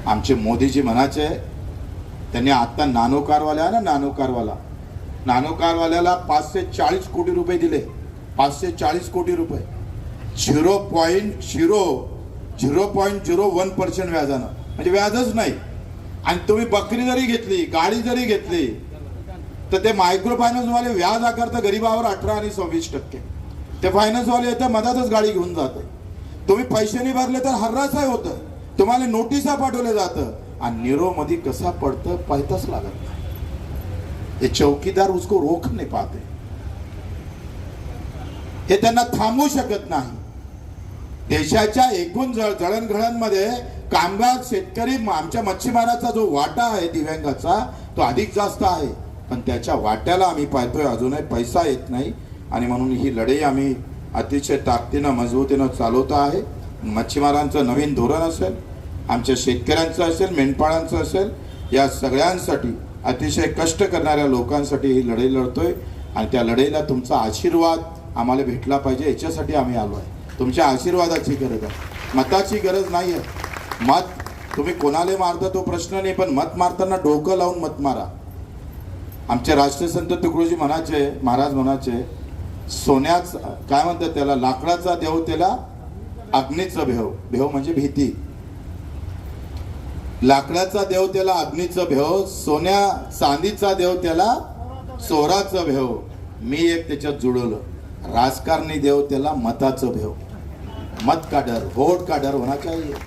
आमचे मोदीजी म्हणाचे, त्यांनी आता नानो कारवाला आहे ना, नानो कारवाल्याला 540 कोटी रुपये दिले. 540 कोटी रुपये 0.01% व्याजानं, म्हणजे व्याजच नाही. आणि तुम्ही बकरी जरी घेतली, गाडी जरी घेतली, तर ते मायक्रो फायनान्सवाले व्याज आकारतं गरीबावर 18 आणि 26%. ते फायनान्सवाले येतं, मधातच गाडी घेऊन जाते. तुम्ही पैसे नाही भरले तर हर्रासाय होतं, तुम्हाला नोटिसा पाठवले जातं. आणि नीरो मध्ये कसा पडतं पाहताच लागत नाही. हे चौकीदार उसको रोख नाही पाहते, हे त्यांना थांबवू शकत नाही. देशाच्या एकूण जळणघळणमध्ये कामगार, शेतकरी, आमच्या मच्छीमाराचा जो वाटा आहे दिव्यांगाचा, तो अधिक जास्त आहे. पण त्याच्या वाट्याला आम्ही पाहतोय अजूनही पैसा येत नाही. आणि म्हणून ही लढाई आम्ही अतिशय ताकदीनं, मजबूतीनं चालवतो आहे. मच्छीमारांचं नवीन धोरण असेल, आमच्या शेतकऱ्यांचं असेल, मेंढपाळांचं असेल, या सगळ्यांसाठी, अतिशय कष्ट करणाऱ्या लोकांसाठी ही लढाई लढतोय. आणि त्या लढाईला तुमचा आशीर्वाद आम्हाला भेटला पाहिजे, याच्यासाठी आम्ही आलो आहे. तुमच्या आशीर्वादाची गरज आहे, मताची गरज नाही आहे. मत तुम्ही कोणाला मारता तो प्रश्न नाही, पण मत मारताना डोकं लावून मत मारा. आमचे राष्ट्रसंत तुकडोजी महाराज म्हणाचे, सोन्याच काय म्हणतात त्याला, लाकडाचा देव त्याला अग्नीचं भेव. भेव म्हणजे भीती. लाकडाचा देव त्याला अग्नीचं भेव, सोन्या चांदीचा देव त्याला चोराचं भेव. मी एक त्याच्यात जुळवलं, राजकारणी देव त्याला मताचं भेव. मत का डर, वोट का डर होना चाहिए.